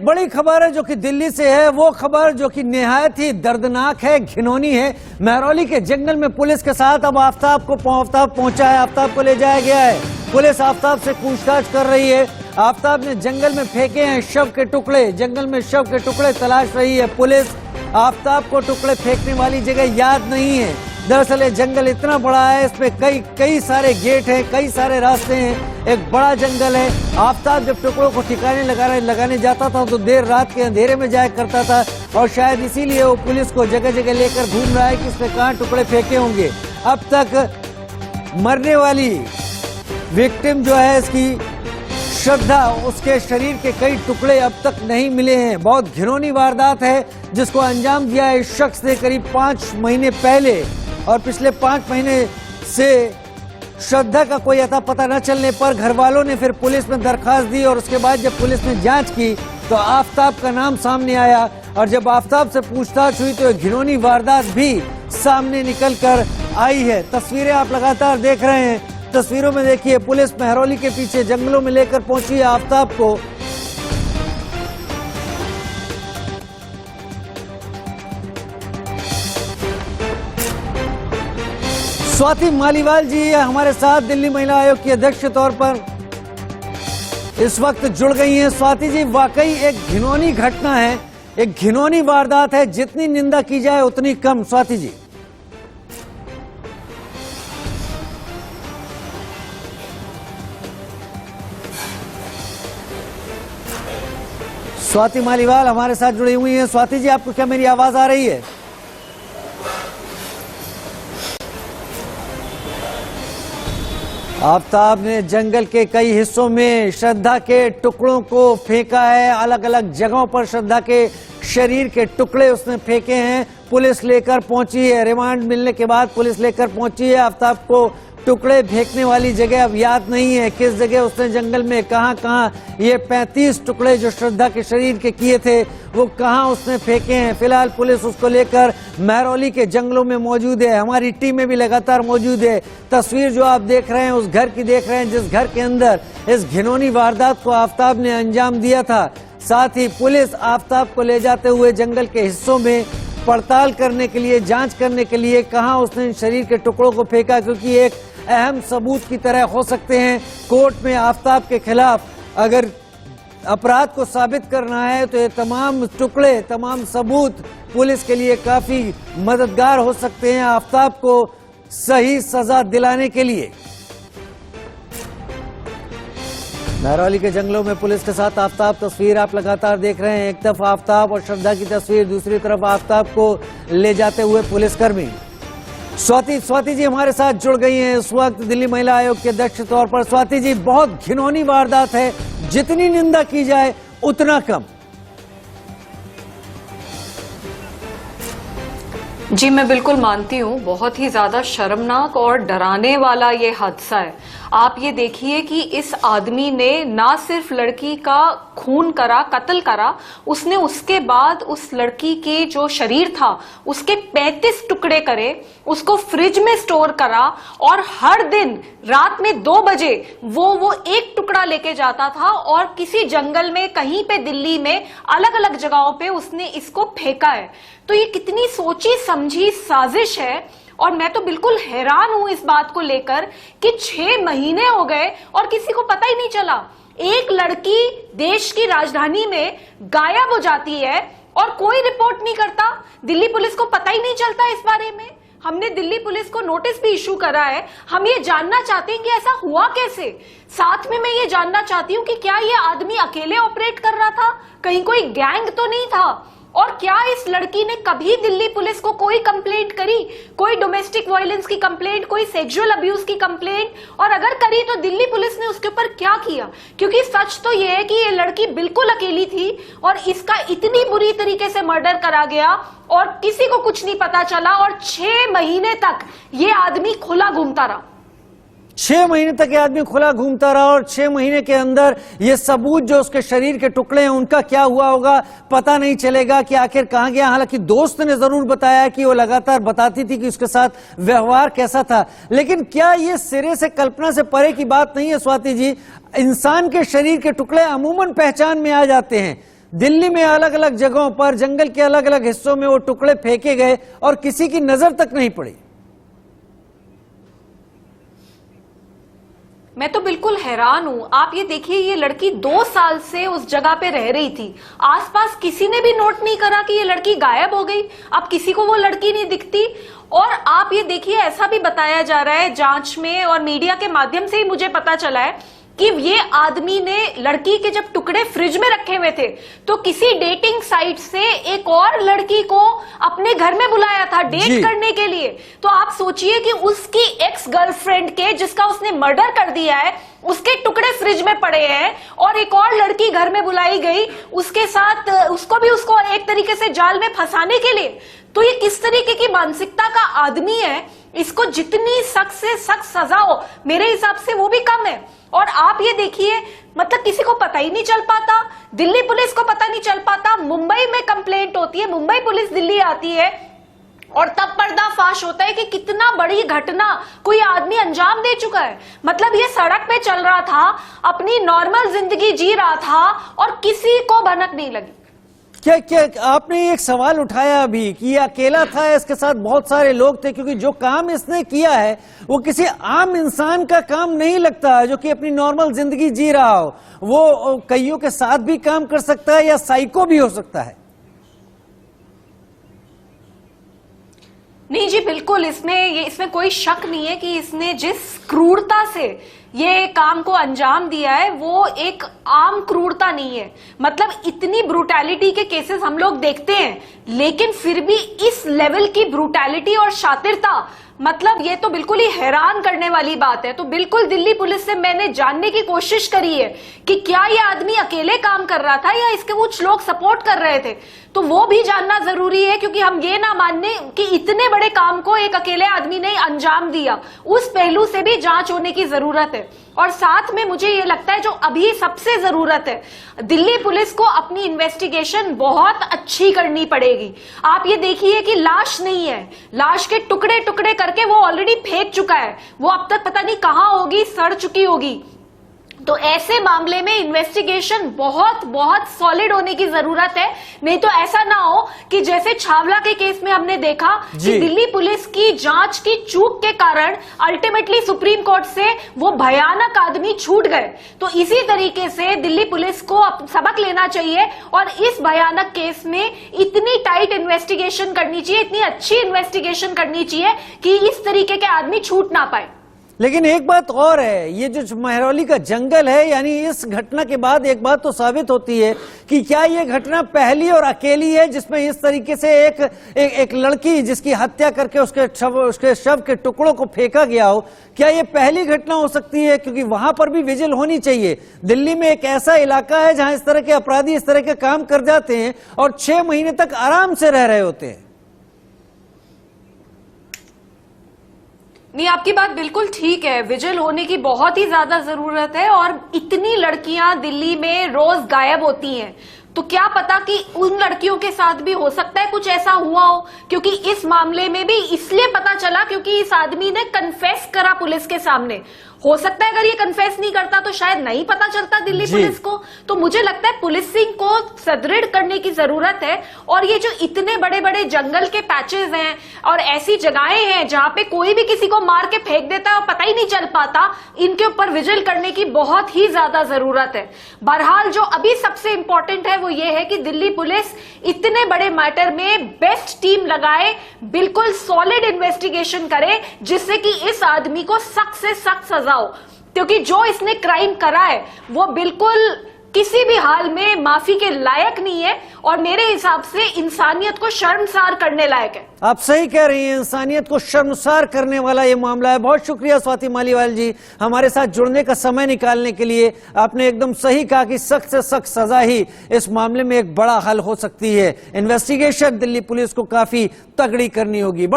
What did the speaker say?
बड़ी खबर है जो कि दिल्ली से है, वो खबर जो कि निहायत ही दर्दनाक है, घिनौनी है। महरौली के जंगल में पुलिस के साथ अब आफताब पहुंचा है, आफताब को ले जाया गया है। पुलिस आफताब से पूछताछ कर रही है। आफताब ने जंगल में फेंके हैं शव के टुकड़े, जंगल में शव के टुकड़े तलाश रही है पुलिस। आफताब को टुकड़े फेंकने वाली जगह याद नहीं है। दरअसल ये जंगल इतना बड़ा है, इसमें कई सारे गेट हैं, कई सारे रास्ते हैं, एक बड़ा जंगल है। आफताब जब टुकड़ों को ठिकाने लगाने जाता था तो देर रात के अंधेरे में जाया करता था, और शायद इसीलिए वो पुलिस को जगह जगह लेकर घूम रहा है कि इसमें कहाँ टुकड़े फेंके होंगे। अब तक मरने वाली विक्टिम जो है, इसकी श्रद्धा, उसके शरीर के कई टुकड़े अब तक नहीं मिले हैं। बहुत घिनौनी वारदात है जिसको अंजाम दिया है इस शख्स ने करीब 5 महीने पहले, और पिछले 5 महीने से श्रद्धा का कोई अता पता न चलने पर घर वालों ने फिर पुलिस में दरखास्त दी, और उसके बाद जब पुलिस ने जांच की तो आफताब का नाम सामने आया, और जब आफताब से पूछताछ हुई तो घिनौनी वारदात भी सामने निकल कर आई है। तस्वीरें आप लगातार देख रहे हैं, तस्वीरों में देखिए पुलिस महरौली के पीछे जंगलों में लेकर पहुंची है आफताब को। स्वाति मालीवाल जी हमारे साथ दिल्ली महिला आयोग की अध्यक्ष के तौर पर इस वक्त जुड़ गई हैं। स्वाति जी, वाकई एक घिनौनी घटना है, एक घिनौनी वारदात है, जितनी निंदा की जाए उतनी कम। स्वाति जी। स्वाति मालीवाल हमारे साथ जुड़ी हुई हैं। स्वाति जी, आपको क्या मेरी आवाज आ रही है? आफताब ने जंगल के कई हिस्सों में श्रद्धा के टुकड़ों को फेंका है, अलग अलग जगहों पर श्रद्धा के शरीर के टुकड़े उसने फेंके हैं। पुलिस लेकर पहुंची है, रिमांड मिलने के बाद पुलिस लेकर पहुंची है। आफताब को टुकड़े फेंकने वाली जगह अब याद नहीं है, किस जगह उसने जंगल में कहां ये 35 टुकड़े जो श्रद्धा के शरीर के किए थे वो कहां उसने फेंके हैं। फिलहाल पुलिस उसको लेकर महरौली के जंगलों में मौजूद है, हमारी टीमें भी लगातार मौजूद है। तस्वीर जो आप देख रहे हैं उस घर की देख रहे हैं जिस घर के अंदर इस घिनौनी वारदात को आफताब ने अंजाम दिया था। साथ ही पुलिस आफताब को ले जाते हुए जंगल के हिस्सों में पड़ताल करने के लिए, जांच करने के लिए कहां उसने शरीर के टुकड़ों को फेंका, क्योंकि एक अहम सबूत की तरह हो सकते हैं। कोर्ट में आफताब के खिलाफ अगर अपराध को साबित करना है तो ये तमाम टुकड़े, तमाम सबूत पुलिस के लिए काफी मददगार हो सकते हैं आफताब को सही सजा दिलाने के लिए। महरौली के जंगलों में पुलिस के साथ आफताब, तस्वीर आप लगातार देख रहे हैं। एक तरफ आफताब और श्रद्धा की तस्वीर, दूसरी तरफ आफताब को ले जाते हुए पुलिसकर्मी। स्वाति जी हमारे साथ जुड़ गई हैं इस वक्त दिल्ली महिला आयोग के अध्यक्ष के तौर पर। स्वाति जी, बहुत घिनौनी वारदात है, जितनी निंदा की जाए उतना कम। जी मैं बिल्कुल मानती हूँ, बहुत ही ज्यादा शर्मनाक और डराने वाला ये हादसा है। आप ये देखिए कि इस आदमी ने ना सिर्फ लड़की का खून करा, कत्ल करा, उसने उसके बाद उस लड़की के जो शरीर था उसके 35 टुकड़े करे, उसको फ्रिज में स्टोर करा, और हर दिन रात में 2 बजे वो एक टुकड़ा लेके जाता था और किसी जंगल में कहीं पे दिल्ली में अलग अलग जगहों पे उसने इसको फेंका है। तो ये कितनी सोची समझी साजिश है, और मैं तो बिल्कुल हैरान हूं इस बात को लेकर कि 6 महीने हो गए और किसी को पता ही नहीं चला। एक लड़की देश की राजधानी में गायब हो जाती है और कोई रिपोर्ट नहीं करता, दिल्ली पुलिस को पता ही नहीं चलता इस बारे में। हमने दिल्ली पुलिस को नोटिस भी इशू करा है। हम ये जानना चाहते हैं कि ऐसा हुआ कैसे। साथ में मैं ये जानना चाहती हूँ कि क्या ये आदमी अकेले ऑपरेट कर रहा था, कहीं कोई गैंग तो नहीं था, और क्या इस लड़की ने कभी दिल्ली पुलिस को कोई कंप्लेंट करी, कोई डोमेस्टिक वायलेंस की कंप्लेंट, कोई सेक्सुअल अब्यूज की कंप्लेंट, और अगर करी तो दिल्ली पुलिस ने उसके ऊपर क्या किया। क्योंकि सच तो यह है कि ये लड़की बिल्कुल अकेली थी और इसका इतनी बुरी तरीके से मर्डर करा गया और किसी को कुछ नहीं पता चला, और 6 महीने तक ये आदमी खुला घूमता रहा। 6 महीने तक ये आदमी खुला घूमता रहा, और 6 महीने के अंदर ये सबूत जो उसके शरीर के टुकड़े हैं उनका क्या हुआ होगा पता नहीं चलेगा कि आखिर कहां गया। हालांकि दोस्त ने जरूर बताया कि वो लगातार बताती थी कि उसके साथ व्यवहार कैसा था, लेकिन क्या ये सिरे से कल्पना से परे की बात नहीं है स्वाति जी? इंसान के शरीर के टुकड़े अमूमन पहचान में आ जाते हैं, दिल्ली में अलग अलग जगहों पर जंगल के अलग अलग हिस्सों में वो टुकड़े फेंके गए और किसी की नजर तक नहीं पड़ी। मैं तो बिल्कुल हैरान हूं। आप ये देखिए, ये लड़की 2 साल से उस जगह पे रह रही थी। आसपास किसी ने भी नोट नहीं करा कि ये लड़की गायब हो गई। अब किसी को वो लड़की नहीं दिखती। और आप ये देखिए, ऐसा भी बताया जा रहा है जांच में और मीडिया के माध्यम से ही मुझे पता चला है कि ये आदमी ने लड़की के जब टुकड़े फ्रिज में रखे हुए थे तो किसी डेटिंग साइट से एक और लड़की को अपने घर में बुलाया था डेट करने के लिए। तो आप सोचिए कि उसकी एक्स गर्लफ्रेंड के, जिसका उसने मर्डर कर दिया है, उसके टुकड़े फ्रिज में पड़े हैं और एक और लड़की घर में बुलाई गई उसके साथ, उसको एक तरीके से जाल में फंसाने के लिए। तो ये किस तरीके की मानसिकता का आदमी है? इसको जितनी सख्त से सख्त सजा हो मेरे हिसाब से वो भी कम है। और आप ये देखिए, मतलब किसी को पता ही नहीं चल पाता, दिल्ली पुलिस को पता नहीं चल पाता। मुंबई में कंप्लेंट होती है, मुंबई पुलिस दिल्ली आती है और तब पर्दाफाश होता है कि कितना बड़ी घटना कोई आदमी अंजाम दे चुका है। मतलब ये सड़क पे चल रहा था, अपनी नॉर्मल जिंदगी जी रहा था और किसी को भनक नहीं लगी। क्या आपने एक सवाल उठाया अभी कि ये अकेला था, इसके साथ बहुत सारे लोग थे, क्योंकि जो काम इसने किया है वो किसी आम इंसान का काम नहीं लगता जो कि अपनी नॉर्मल जिंदगी जी रहा हो। वो कईयों के साथ भी काम कर सकता है या साइको भी हो सकता है। नहीं जी, बिल्कुल इसमें कोई शक नहीं है कि इसने जिस क्रूरता से ये काम को अंजाम दिया है वो एक आम क्रूरता नहीं है। मतलब इतनी ब्रूटैलिटी के केसेस हम लोग देखते हैं, लेकिन फिर भी इस लेवल की ब्रूटैलिटी और शातिरता, मतलब ये तो बिल्कुल ही हैरान करने वाली बात है। तो बिल्कुल दिल्ली पुलिस से मैंने जानने की कोशिश करी है कि क्या ये आदमी अकेले काम कर रहा था या इसके कुछ लोग सपोर्ट कर रहे थे। तो वो भी जानना जरूरी है, क्योंकि हम ये ना मानने कि इतने बड़े काम को एक अकेले आदमी ने अंजाम दिया। उस पहलू से भी जांच होने की जरूरत है। और साथ में मुझे ये लगता है जो अभी सबसे जरूरत है, दिल्ली पुलिस को अपनी इन्वेस्टिगेशन बहुत अच्छी करनी पड़ेगी। आप ये देखिए कि लाश नहीं है, लाश के टुकड़े टुकड़े करके वो ऑलरेडी फेंक चुका है। वो अब तक पता नहीं कहां होगी, सड़ चुकी होगी। तो ऐसे मामले में इन्वेस्टिगेशन बहुत बहुत सॉलिड होने की जरूरत है। नहीं तो ऐसा ना हो कि जैसे छावला के केस में हमने देखा कि दिल्ली पुलिस की जांच की चूक के कारण अल्टीमेटली सुप्रीम कोर्ट से वो भयानक आदमी छूट गए। तो इसी तरीके से दिल्ली पुलिस को सबक लेना चाहिए और इस भयानक केस में इतनी टाइट इन्वेस्टिगेशन करनी चाहिए, इतनी अच्छी इन्वेस्टिगेशन करनी चाहिए कि इस तरीके के आदमी छूट ना पाए। लेकिन एक बात और है, ये जो महरौली का जंगल है, यानी इस घटना के बाद एक बात तो साबित होती है कि क्या ये घटना पहली और अकेली है जिसमें इस तरीके से एक लड़की जिसकी हत्या करके उसके शव के टुकड़ों को फेंका गया हो, क्या ये पहली घटना हो सकती है? क्योंकि वहां पर भी विजिल होनी चाहिए। दिल्ली में एक ऐसा इलाका है जहां इस तरह के अपराधी इस तरह के काम कर जाते हैं और 6 महीने तक आराम से रह रहे होते हैं। नहीं, आपकी बात बिल्कुल ठीक है, विजिल होने की बहुत ही ज्यादा जरूरत है। और इतनी लड़कियां दिल्ली में रोज गायब होती हैं, तो क्या पता कि उन लड़कियों के साथ भी हो सकता है कुछ ऐसा हुआ हो। क्योंकि इस मामले में भी इसलिए पता चला क्योंकि इस आदमी ने कन्फेस करा पुलिस के सामने। हो सकता है अगर ये कन्फेस नहीं करता तो शायद नहीं पता चलता दिल्ली पुलिस को। तो मुझे लगता है पुलिसिंग को सुदृढ़ करने की जरूरत है। और ये जो इतने बड़े बड़े जंगल के पैचेस हैं और ऐसी जगहें हैं जहां पे कोई भी किसी को मार के फेंक देता है और पता ही नहीं चल पाता, इनके ऊपर विजिल करने की बहुत ही ज्यादा जरूरत है। बहरहाल जो अभी सबसे इंपॉर्टेंट है वो ये है कि दिल्ली पुलिस इतने बड़े मैटर में बेस्ट टीम लगाए, बिल्कुल सॉलिड इन्वेस्टिगेशन करे, जिससे कि इस आदमी को सख्त से सख्त सजा हो। क्योंकि जो इसने क्राइम करा है वो बिल्कुल किसी भी हाल में माफी के लायक नहीं है और मेरे हिसाब से इंसानियत को शर्मसार करने लायक है। आप सही कह रही हैं, इंसानियत को शर्मसार करने वाला ये मामला है। बहुत शुक्रिया स्वाति मालीवाल जी हमारे साथ जुड़ने का समय निकालने के लिए। आपने एकदम सही कहा कि सख्त से सख्त सजा ही इस मामले में एक बड़ा हल हो सकती है। इन्वेस्टिगेशन दिल्ली पुलिस को काफी तगड़ी करनी होगी।